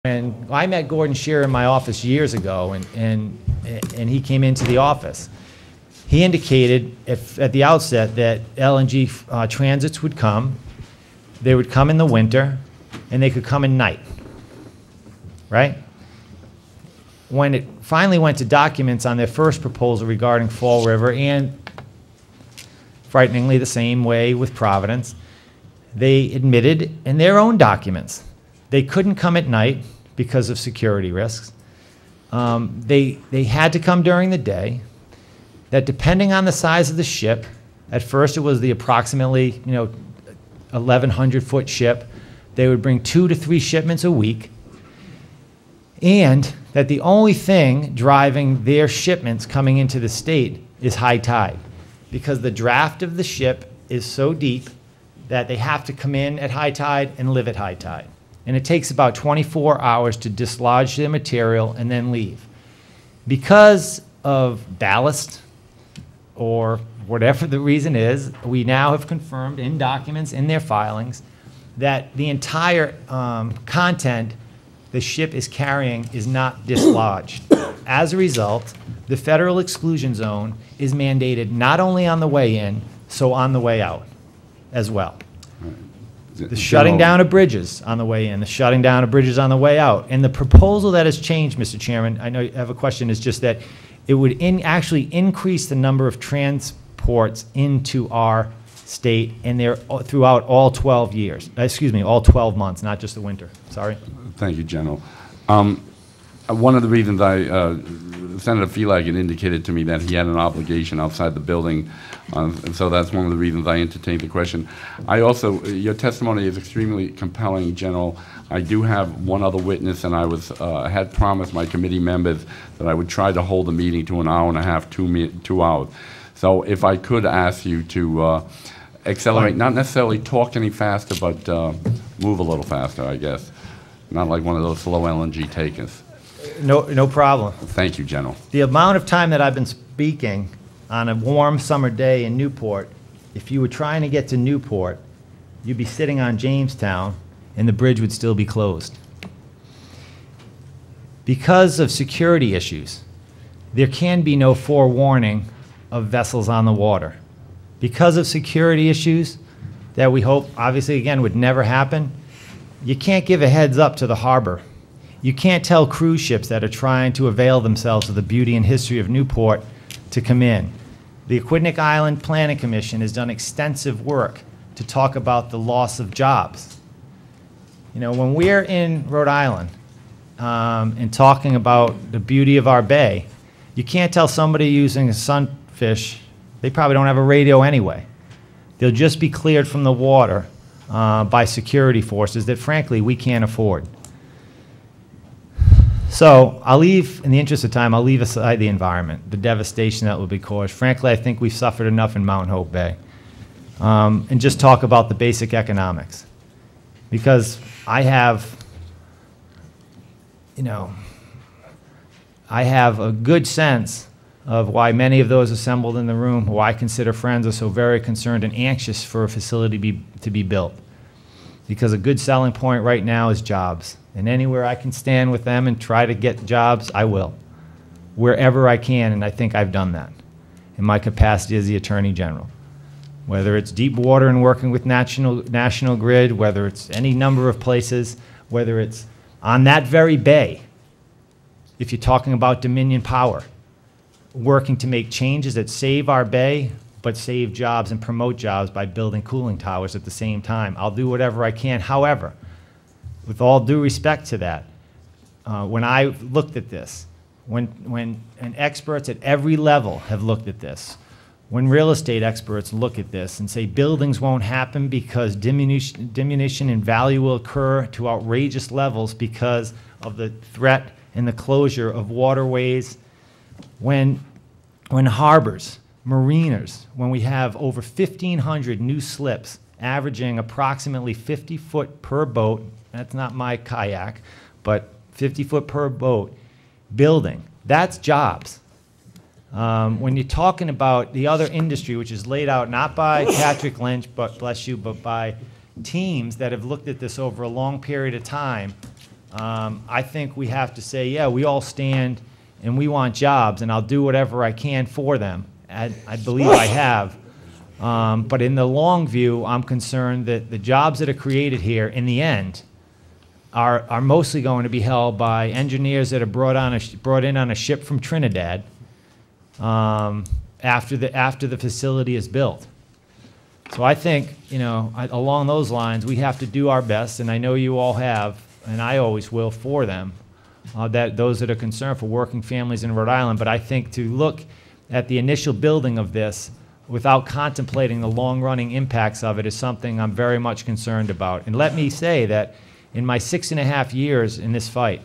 And I met Gordon Shearer in my office years ago, and he came into the office. He indicated at the outset that LNG transits would come. They would come in the winter, and they could come at night, right? When it finally went to documents on their first proposal regarding Fall River, and frighteningly the same way with Providence, they admitted in their own documents they couldn't come at night because of security risks. They had to come during the day, that depending on the size of the ship, at first it was the approximately 1,100-foot ship, they would bring 2 to 3 shipments a week, and that the only thing driving their shipments coming into the state is high tide, because the draft of the ship is so deep that they have to come in at high tide and live at high tide. And it takes about 24 hours to dislodge their material and then leave. Because of ballast, or whatever the reason is, we now have confirmed in documents, in their filings, that the entire content the ship is carrying is not dislodged. As a result, the federal exclusion zone is mandated not only on the way in, so on the way out as well. The shutting down of bridges on the way in, the shutting down of bridges on the way out. And the proposal that has changed, Mr. Chairman, I know you have a question, is just that it would actually increase the number of transports into our state, and they're throughout all 12 years. Excuse me, all 12 months, not just the winter. Sorry. Thank you, General. One of the reasons Senator Felag had indicated to me that he had an obligation outside the building, and so that's one of the reasons I entertained the question. I also, your testimony is extremely compelling, General. I do have one other witness, and I had promised my committee members that I would try to hold the meeting to an hour and a half, 2 hours. So if I could ask you to accelerate, not necessarily talk any faster, but move a little faster, I guess. Not like one of those slow LNG takers. No problem. Thank you, General. The amount of time that I've been speaking on a warm summer day in Newport, if you were trying to get to Newport, you'd be sitting on Jamestown and the bridge would still be closed. Because of security issues, there can be no forewarning of vessels on the water. Because of security issues that we hope, obviously, again, would never happen, you can't give a heads up to the harbor. You can't tell cruise ships that are trying to avail themselves of the beauty and history of Newport to come in. The Aquidneck Island Planning Commission has done extensive work to talk about the loss of jobs. You know, when we're in Rhode Island and talking about the beauty of our bay, you can't tell somebody using a sunfish, they probably don't have a radio anyway. They'll just be cleared from the water by security forces that, frankly, we can't afford. So I'll leave, in the interest of time, I'll leave aside the environment, the devastation that will be caused. Frankly, I think we've suffered enough in Mount Hope Bay. And just talk about the basic economics. Because I have, I have a good sense of why many of those assembled in the room, who I consider friends, are so very concerned and anxious for a facility to be built. Because a good selling point right now is jobs. And anywhere I can stand with them and try to get jobs, I will. Wherever I can, and I think I've done that in my capacity as the Attorney General. Whether it's deep water and working with National Grid, whether it's any number of places, whether it's on that very bay, if you're talking about Dominion Power, working to make changes that save our bay, but save jobs and promote jobs by building cooling towers at the same time. I'll do whatever I can. However, with all due respect to that, when I looked at this, when experts at every level have looked at this, when real estate experts look at this and say buildings won't happen because diminution in value will occur to outrageous levels because of the threat and the closure of waterways, when harbors, marinas, when we have over 1,500 new slips averaging approximately 50 foot per boat, that's not my kayak, but 50 foot per boat, building, that's jobs. When you're talking about the other industry, which is laid out not by Patrick Lynch, but bless you, but by teams that have looked at this over a long period of time, I think we have to say, yeah, we all stand and we want jobs, and I'll do whatever I can for them. I believe I have. But in the long view, I'm concerned that the jobs that are created here, in the end, are mostly going to be held by engineers that are brought in on a ship from Trinidad after the facility is built. So I think, you know, along those lines, we have to do our best, and I know you all have, and I always will for them, those that are concerned for working families in Rhode Island. But I think to look at the initial building of this without contemplating the long-running impacts of it is something I'm very much concerned about. And let me say that in my 6.5 years in this fight,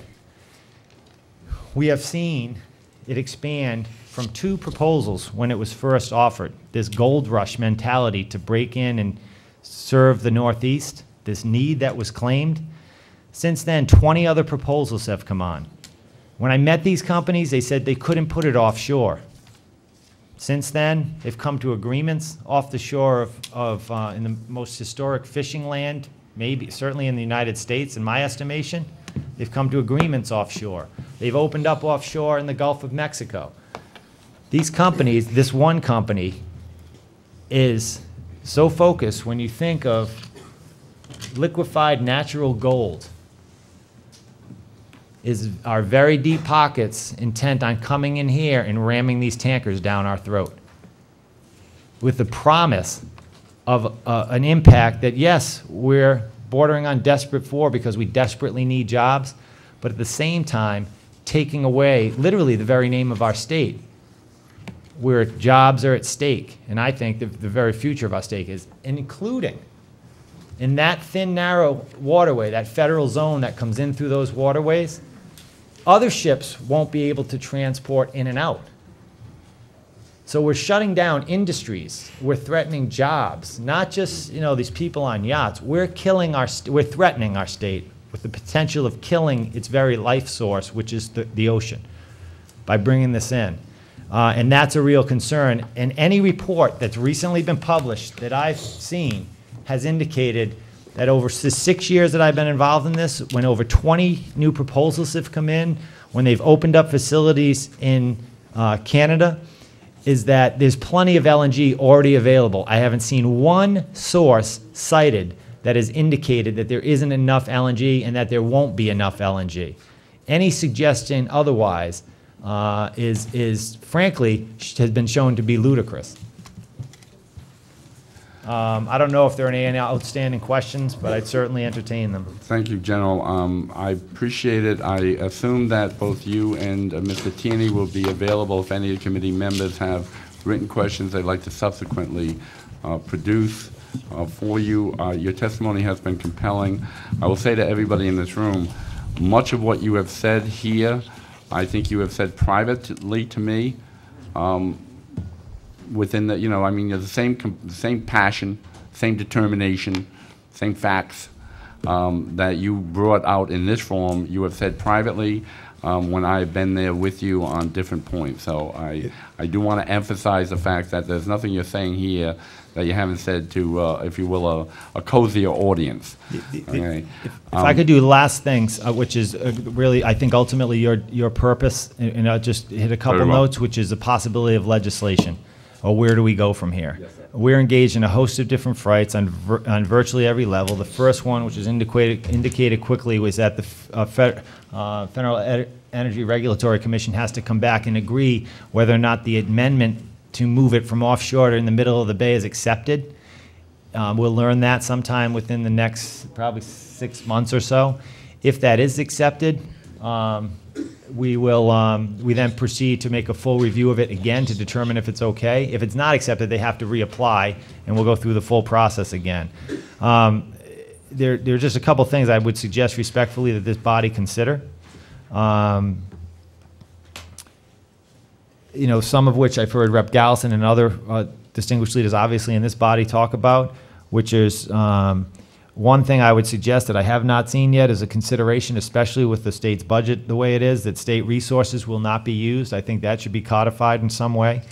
we have seen it expand from 2 proposals when it was first offered, this gold rush mentality to break in and serve the Northeast, this need that was claimed. Since then, 20 other proposals have come on. When I met these companies, they said they couldn't put it offshore. Since then, they've come to agreements off the shore of in the most historic fishing land, maybe certainly in the United States, in my estimation. They've come to agreements offshore. They've opened up offshore in the Gulf of Mexico. These companies, this one company, is so focused when you think of liquefied natural gold, are very deep pockets intent on coming in here and ramming these tankers down our throat with the promise of an impact that, yes, we're bordering on desperate for because we desperately need jobs, but at the same time taking away literally the very name of our state, where jobs are at stake. And I think the very future of our state is, including in that thin, narrow waterway, that federal zone that comes in through those waterways, other ships won't be able to transport in and out. So we're shutting down industries. We're threatening jobs, not just, you know, these people on yachts. We're threatening our state with the potential of killing its very life source, which is the ocean, by bringing this in. And that's a real concern. And any report that's recently been published that I've seen has indicated that over the 6 years that I've been involved in this, when over 20 new proposals have come in, when they've opened up facilities in Canada, is that there's plenty of LNG already available. I haven't seen one source cited that has indicated that there isn't enough LNG and that there won't be enough LNG. Any suggestion otherwise is frankly, has been shown to be ludicrous. I don't know if there are any outstanding questions, but I'd certainly entertain them. Thank you, General. I appreciate it. I assume that both you and Mr. Tierney will be available if any of the committee members have written questions they'd like to subsequently produce for you. Your testimony has been compelling. I will say to everybody in this room, much of what you have said here, I think you have said privately to me. Within the, you know, I mean, the same passion, same determination, same facts that you brought out in this forum, you have said privately when I've been there with you on different points. So I do want to emphasize the fact that there's nothing you're saying here that you haven't said to, if you will, a cozier audience. Okay. If I could do the last things, which is really, I think, ultimately your purpose, and I'll just hit a couple notes, which is the possibility of legislation. Or where do we go from here? Yes, we're engaged in a host of different fights on virtually every level. The first one, which is indicated quickly, was that the Federal Energy Regulatory Commission has to come back and agree whether or not the amendment to move it from offshore to in the middle of the bay is accepted. We'll learn that sometime within the next probably 6 months or so. If that is accepted, we then proceed to make a full review of it again to determine if it's okay. If it's not accepted, they have to reapply, and we'll go through the full process again. There are just a couple things I would suggest respectfully that this body consider. You know, some of which I've heard Rep. Gallison and other distinguished leaders obviously in this body talk about, which is one thing I would suggest that I have not seen yet is a consideration, especially with the state's budget the way it is, that state resources will not be used. I think that should be codified in some way.